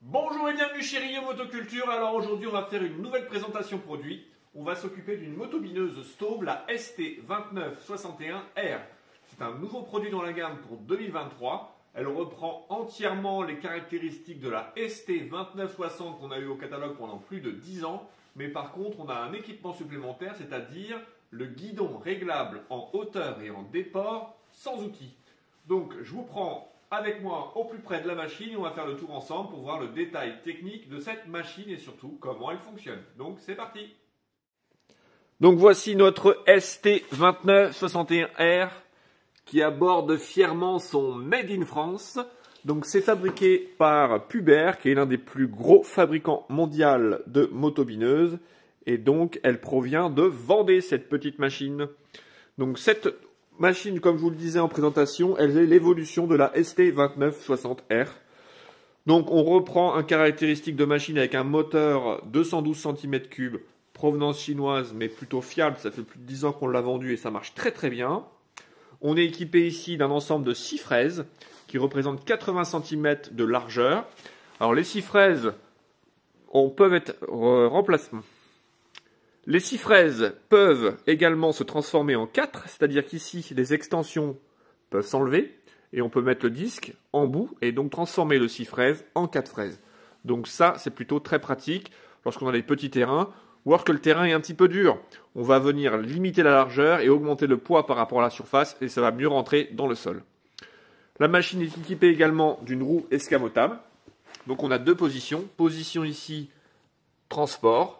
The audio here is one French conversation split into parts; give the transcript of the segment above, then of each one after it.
Bonjour et bienvenue chez Rio Motoculture. Alors aujourd'hui on va faire une nouvelle présentation produit. On va s'occuper d'une motobineuse Staub, la ST2961R. C'est un nouveau produit dans la gamme pour 2023. Elle reprend entièrement les caractéristiques de la ST2960 qu'on a eu au catalogue pendant plus de 10 ans. Mais par contre on a un équipement supplémentaire, c'est-à-dire le guidon réglable en hauteur et en déport sans outil. Donc je vous prends avec moi au plus près de la machine et on va faire le tour ensemble pour voir le détail technique de cette machine et surtout comment elle fonctionne. Donc c'est parti. Donc voici notre ST2961R qui aborde fièrement son Made in France. Donc c'est fabriqué par Puber qui est l'un des plus gros fabricants mondiaux de motobineuses et donc elle provient de Vendée cette petite machine. Donc cette machine, comme je vous le disais en présentation, elle est l'évolution de la ST2960R. Donc on reprend un caractéristique de machine avec un moteur 212 cm3, provenance chinoise, mais plutôt fiable. Ça fait plus de 10 ans qu'on l'a vendu et ça marche très très bien. On est équipé ici d'un ensemble de 6 fraises qui représentent 80 cm de largeur. Alors les 6 fraises peuvent être remplacées. Les 6 fraises peuvent également se transformer en 4, c'est-à-dire qu'ici, les extensions peuvent s'enlever et on peut mettre le disque en bout et donc transformer le 6 fraises en 4 fraises. Donc ça, c'est plutôt très pratique lorsqu'on a des petits terrains ou lorsque le terrain est un petit peu dur. On va venir limiter la largeur et augmenter le poids par rapport à la surface et ça va mieux rentrer dans le sol. La machine est équipée également d'une roue escamotable. Donc on a deux positions. Position ici, transport.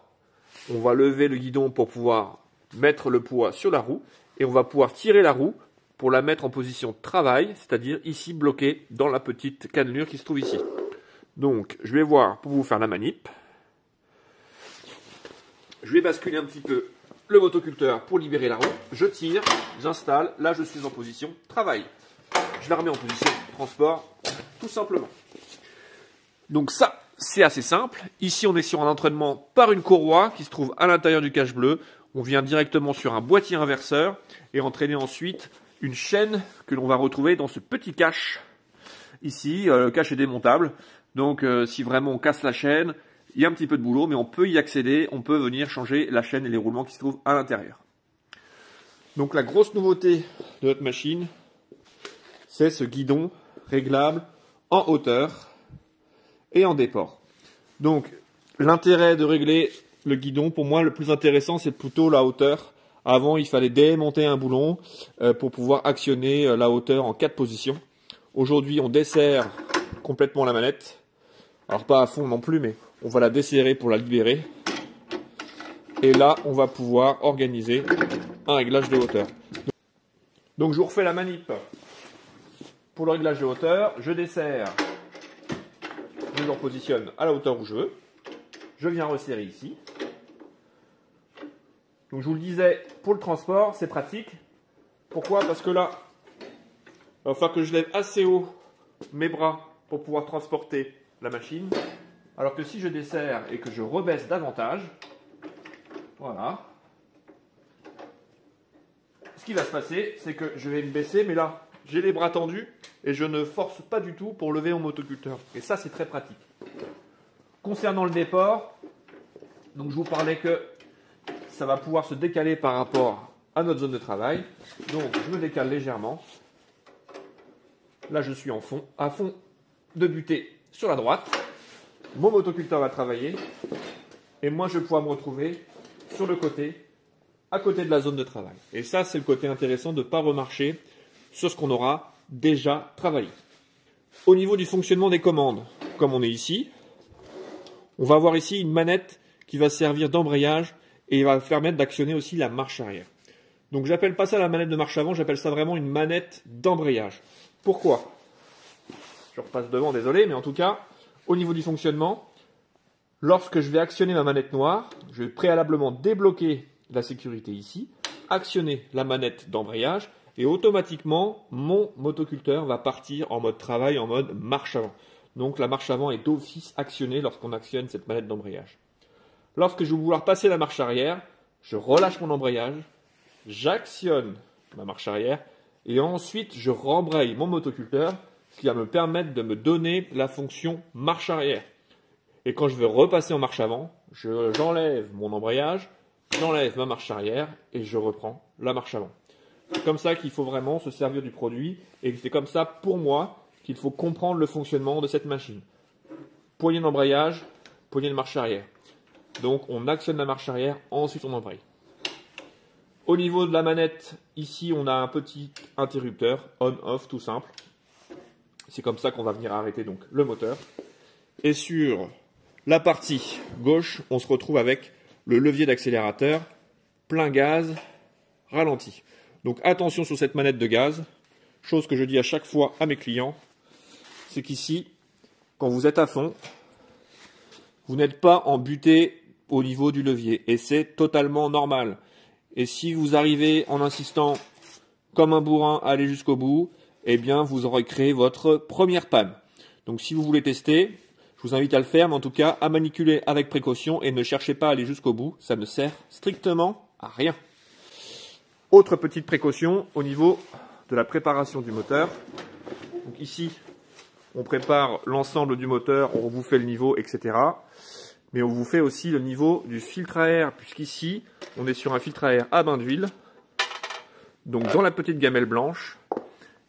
On va lever le guidon pour pouvoir mettre le poids sur la roue et on va pouvoir tirer la roue pour la mettre en position travail, c'est-à-dire ici bloquée dans la petite cannelure qui se trouve ici. Donc je vais voir pour vous faire la manip. Je vais basculer un petit peu le motoculteur pour libérer la roue. Je tire, j'installe, là je suis en position travail. Je la remets en position transport, tout simplement. Donc ça, c'est assez simple. Ici, on est sur un entraînement par une courroie qui se trouve à l'intérieur du cache bleu. On vient directement sur un boîtier inverseur et entraîner ensuite une chaîne que l'on va retrouver dans ce petit cache. Ici, le cache est démontable. Donc, si vraiment on casse la chaîne, il y a un petit peu de boulot, mais on peut y accéder. On peut venir changer la chaîne et les roulements qui se trouvent à l'intérieur. Donc, la grosse nouveauté de notre machine, c'est ce guidon réglable en hauteur et en déport. Donc, l'intérêt de régler le guidon, pour moi, le plus intéressant, c'est plutôt la hauteur. Avant, il fallait démonter un boulon pour pouvoir actionner la hauteur en 4 positions. Aujourd'hui, on desserre complètement la manette. Alors, pas à fond non plus, mais on va la desserrer pour la libérer. Et là, on va pouvoir organiser un réglage de hauteur. Donc, je vous refais la manip. Pour le réglage de hauteur, je desserre. Je le repositionne à la hauteur où je veux. Je viens resserrer ici. Donc je vous le disais, pour le transport, c'est pratique. Pourquoi? Parce que là, il va falloir que je lève assez haut mes bras pour pouvoir transporter la machine. Alors que si je desserre et que je rebaisse davantage, voilà. Ce qui va se passer, c'est que je vais me baisser, mais là, j'ai les bras tendus et je ne force pas du tout pour lever mon motoculteur. Et ça, c'est très pratique. Concernant le déport, donc je vous parlais que ça va pouvoir se décaler par rapport à notre zone de travail. Donc, je me décale légèrement. Là, je suis à fond de butée sur la droite. Mon motoculteur va travailler. Et moi, je vais pouvoir me retrouver sur le côté, à côté de la zone de travail. Et ça, c'est le côté intéressant de ne pas remarcher sur ce qu'on aura déjà travaillé. Au niveau du fonctionnement des commandes, comme on est ici, on va avoir ici une manette qui va servir d'embrayage et va permettre d'actionner aussi la marche arrière. Donc j'appelle pas ça la manette de marche avant, j'appelle ça vraiment une manette d'embrayage. Pourquoi? Je repasse devant, désolé, mais en tout cas, au niveau du fonctionnement, lorsque je vais actionner ma manette noire, je vais préalablement débloquer la sécurité ici, actionner la manette d'embrayage et automatiquement, mon motoculteur va partir en mode travail, en mode marche avant. Donc la marche avant est d'office actionnée lorsqu'on actionne cette manette d'embrayage. Lorsque je vais vouloir passer la marche arrière, je relâche mon embrayage, j'actionne ma marche arrière et ensuite je rembraye mon motoculteur, ce qui va me permettre de me donner la fonction marche arrière. Et quand je veux repasser en marche avant, j'enlève mon embrayage, j'enlève ma marche arrière et je reprends la marche avant. C'est comme ça qu'il faut vraiment se servir du produit et c'est comme ça, pour moi, qu'il faut comprendre le fonctionnement de cette machine. Poignée d'embrayage, poignée de marche arrière. Donc on actionne la marche arrière, ensuite on embraye. Au niveau de la manette, ici on a un petit interrupteur, on-off tout simple. C'est comme ça qu'on va venir arrêter donc le moteur. Et sur la partie gauche, on se retrouve avec le levier d'accélérateur, plein gaz, ralenti. Donc attention sur cette manette de gaz, chose que je dis à chaque fois à mes clients, c'est qu'ici, quand vous êtes à fond, vous n'êtes pas en butée au niveau du levier et c'est totalement normal. Et si vous arrivez en insistant comme un bourrin à aller jusqu'au bout, eh bien vous aurez créé votre première panne. Donc si vous voulez tester, je vous invite à le faire, mais en tout cas à manipuler avec précaution et ne cherchez pas à aller jusqu'au bout, ça ne sert strictement à rien. Autre petite précaution au niveau de la préparation du moteur. Donc ici, on prépare l'ensemble du moteur, on vous fait le niveau, etc. Mais on vous fait aussi le niveau du filtre à air, puisqu'ici, on est sur un filtre à air à bain d'huile. Donc dans la petite gamelle blanche,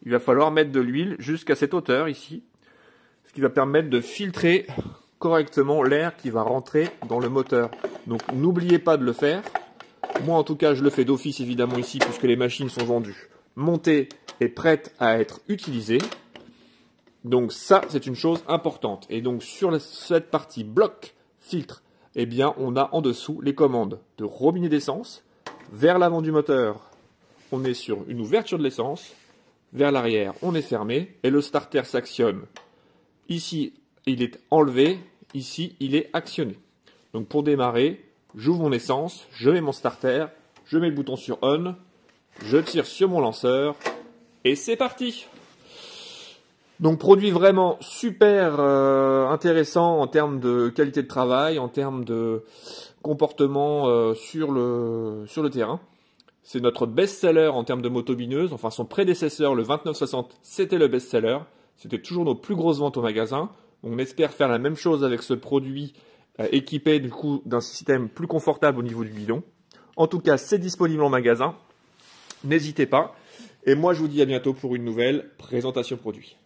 il va falloir mettre de l'huile jusqu'à cette hauteur ici, ce qui va permettre de filtrer correctement l'air qui va rentrer dans le moteur. Donc n'oubliez pas de le faire. Moi en tout cas je le fais d'office évidemment ici puisque les machines sont vendues, montées et prêtes à être utilisées. Donc ça c'est une chose importante. Et donc sur cette partie bloc filtre, eh bien on a en dessous les commandes de robinet d'essence. Vers l'avant du moteur, on est sur une ouverture de l'essence. Vers l'arrière, on est fermé et le starter s'actionne. Ici, il est enlevé. Ici, il est actionné. Donc pour démarrer, j'ouvre mon essence, je mets mon starter, je mets le bouton sur on, je tire sur mon lanceur et c'est parti. Donc produit vraiment super intéressant en termes de qualité de travail, en termes de comportement sur le terrain. C'est notre best-seller en termes de motobineuse. Enfin, son prédécesseur, le 2960, c'était le best-seller. C'était toujours nos plus grosses ventes au magasin. On espère faire la même chose avec ce produit équipé du coup d'un système plus confortable au niveau du guidon. En tout cas, c'est disponible en magasin. N'hésitez pas. Et moi, je vous dis à bientôt pour une nouvelle présentation produit.